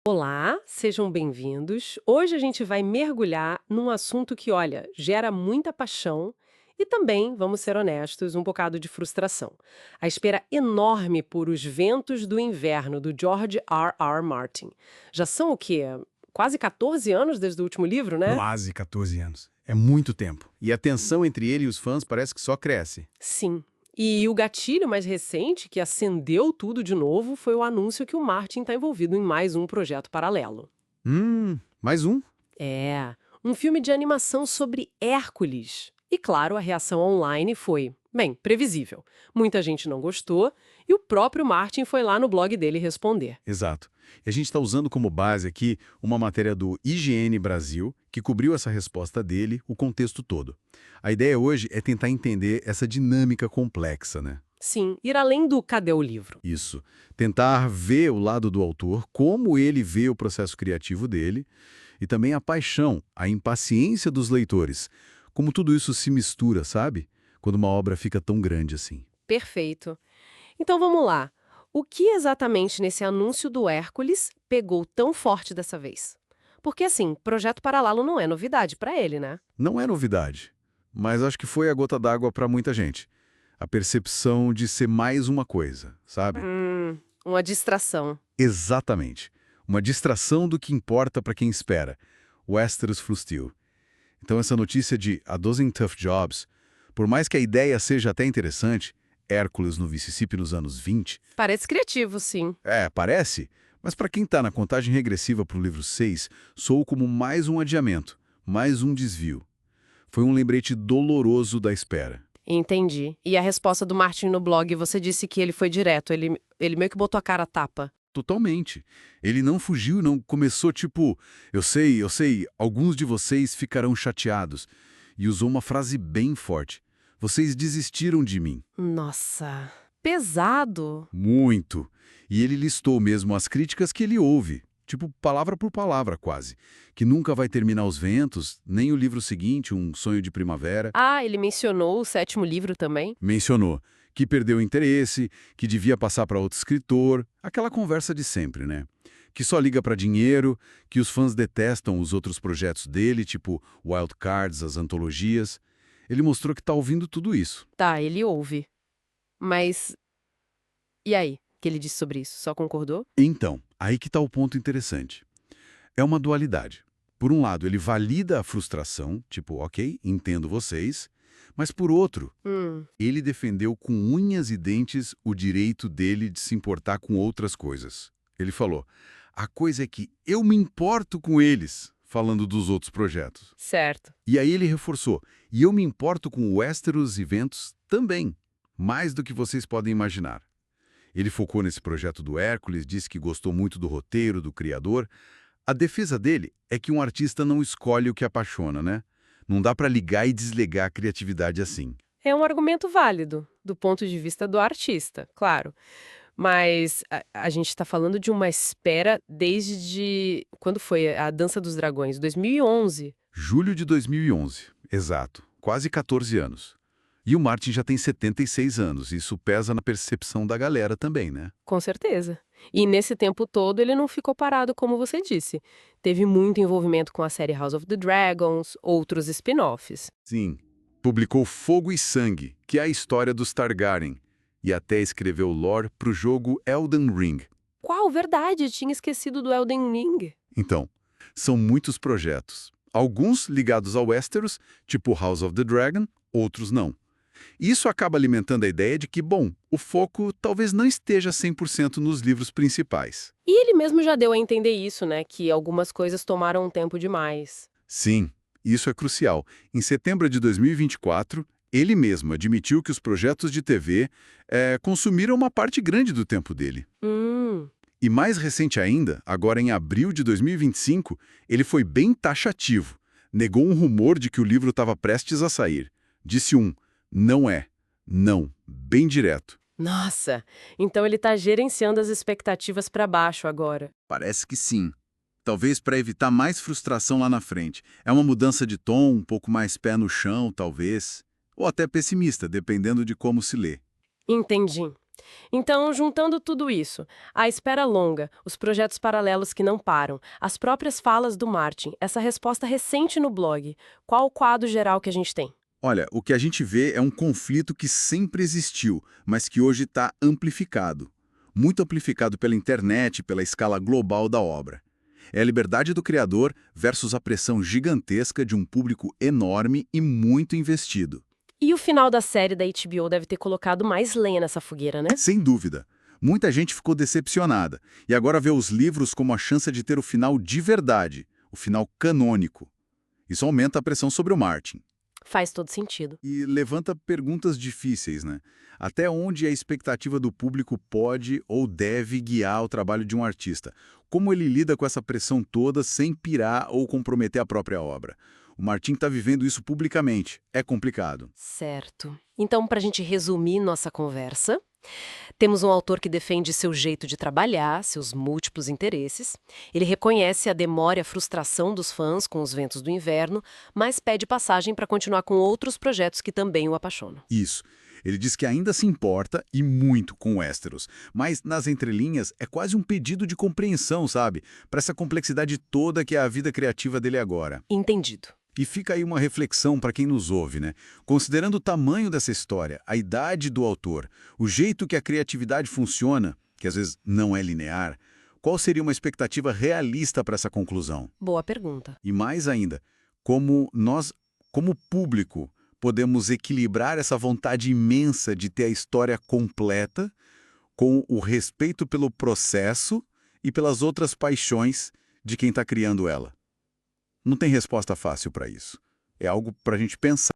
Olá, sejam bem-vindos. Hoje a gente vai mergulhar num assunto que, olha, gera muita paixão e também, vamos ser honestos, um bocado de frustração. A espera enorme por Os Ventos do Inverno, do George R. R. Martin. Já são o quê? Quase 14 anos desde o último livro, né? Quase 14 anos. É muito tempo. E a tensão entre ele e os fãs parece que só cresce. Sim. E o gatilho mais recente, que acendeu tudo de novo, foi o anúncio que o Martin está envolvido em mais um projeto paralelo. Mais um? É, um filme de animação sobre Hércules. E claro, a reação online foi, bem, previsível. Muita gente não gostou e o próprio Martin foi lá no blog dele responder. Exato. E a gente está usando como base aqui uma matéria do IGN Brasil, que cobriu essa resposta dele, o contexto todo. A ideia hoje é tentar entender essa dinâmica complexa, né? Sim, ir além do cadê o livro? Isso. Tentar ver o lado do autor, como ele vê o processo criativo dele, e também a paixão, a impaciência dos leitores. Como tudo isso se mistura, sabe? Quando uma obra fica tão grande assim. Perfeito. Então vamos lá. O que exatamente nesse anúncio do Hércules pegou tão forte dessa vez? Porque assim, Projeto Paralelo não é novidade pra ele, né? Não é novidade, mas acho que foi a gota d'água para muita gente. A percepção de ser mais uma coisa, sabe? Uma distração. Exatamente. Uma distração do que importa para quem espera. Westeros Flustil. Então essa notícia de A Dozen Tough Jobs, por mais que a ideia seja até interessante, Hércules no Mississippi nos anos 20, Parece criativo, sim. parece, mas para quem está na contagem regressiva para o livro 6, soou como mais um adiamento, mais um desvio. Foi um lembrete doloroso da espera. Entendi. E a resposta do Martin no blog, você disse que ele foi direto, ele meio que botou a cara a tapa. Totalmente. Ele não fugiu, não começou tipo, eu sei, alguns de vocês ficarão chateados. E usou uma frase bem forte. Vocês desistiram de mim. Nossa, pesado. Muito. E ele listou mesmo as críticas que ele ouve, tipo palavra por palavra quase. Que nunca vai terminar Os Ventos, nem o livro seguinte, Um Sonho de Primavera. Ah, ele mencionou o sétimo livro também? Mencionou que perdeu interesse, que devia passar para outro escritor, aquela conversa de sempre, né? Que só liga para dinheiro, que os fãs detestam os outros projetos dele, tipo Wild Cards, as antologias. Ele mostrou que tá ouvindo tudo isso. Tá, ele ouve. Mas e aí? O que ele disse sobre isso? Só concordou? Então, aí que tá o ponto interessante. É uma dualidade. Por um lado, ele valida a frustração, tipo, ok, entendo vocês, mas por outro, ele defendeu com unhas e dentes o direito dele de se importar com outras coisas. Ele falou, a coisa é que eu me importo com eles, falando dos outros projetos. Certo. E aí ele reforçou, e eu me importo com o Westeros e Ventos também, mais do que vocês podem imaginar. Ele focou nesse projeto do Hércules, disse que gostou muito do roteiro, do criador. A defesa dele é que um artista não escolhe o que apaixona, né? Não dá para ligar e desligar a criatividade assim. É um argumento válido, do ponto de vista do artista, claro. Mas a gente está falando de uma espera desde. Quando foi a Dança dos Dragões? 2011. Julho de 2011, exato, quase 14 anos. E o Martin já tem 76 anos, isso pesa na percepção da galera também, né? Com certeza. E nesse tempo todo ele não ficou parado, como você disse. Teve muito envolvimento com a série House of the Dragons, outros spin-offs. Sim. Publicou Fogo e Sangue, que é a história dos Targaryen, e até escreveu lore para o jogo Elden Ring. Qual verdade? Tinha esquecido do Elden Ring. Então, são muitos projetos. Alguns ligados ao Westeros, tipo House of the Dragon, outros não. Isso acaba alimentando a ideia de que, bom, o foco talvez não esteja 100% nos livros principais. E ele mesmo já deu a entender isso, né? Que algumas coisas tomaram um tempo demais. Sim, isso é crucial. Em setembro de 2024, ele mesmo admitiu que os projetos de TV consumiram uma parte grande do tempo dele. Hum. E mais recente ainda, agora em abril de 2025, ele foi bem taxativo. Negou um rumor de que o livro estava prestes a sair. Disse não é, não, bem direto. Nossa, então ele tá gerenciando as expectativas para baixo agora. Parece que sim. Talvez para evitar mais frustração lá na frente. É uma mudança de tom, um pouco mais pé no chão, talvez. Ou até pessimista, dependendo de como se lê. Entendi. Então, juntando tudo isso, a espera longa, os projetos paralelos que não param, as próprias falas do Martin, essa resposta recente no blog, qual o quadro geral que a gente tem? Olha, o que a gente vê é um conflito que sempre existiu, mas que hoje está amplificado. Muito amplificado pela internet, pela escala global da obra. É a liberdade do criador versus a pressão gigantesca de um público enorme e muito investido. E o final da série da HBO deve ter colocado mais lenha nessa fogueira, né? Sem dúvida. Muita gente ficou decepcionada e agora vê os livros como a chance de ter o final de verdade, o final canônico. Isso aumenta a pressão sobre o Martin. Faz todo sentido. E levanta perguntas difíceis, né? Até onde a expectativa do público pode ou deve guiar o trabalho de um artista? Como ele lida com essa pressão toda sem pirar ou comprometer a própria obra? O Martin está vivendo isso publicamente. É complicado. Certo. Então, para a gente resumir nossa conversa, temos um autor que defende seu jeito de trabalhar, seus múltiplos interesses. Ele reconhece a demora e a frustração dos fãs com os ventos do inverno, mas pede passagem para continuar com outros projetos que também o apaixonam. Isso. Ele diz que ainda se importa, e muito, com Westeros, mas nas entrelinhas é quase um pedido de compreensão, sabe? Para essa complexidade toda que é a vida criativa dele agora. Entendido. E fica aí uma reflexão para quem nos ouve, né? Considerando o tamanho dessa história, a idade do autor, o jeito que a criatividade funciona, que às vezes não é linear, qual seria uma expectativa realista para essa conclusão? Boa pergunta. E mais ainda, como nós, como público, podemos equilibrar essa vontade imensa de ter a história completa com o respeito pelo processo e pelas outras paixões de quem está criando ela. Não tem resposta fácil para isso. É algo para a gente pensar.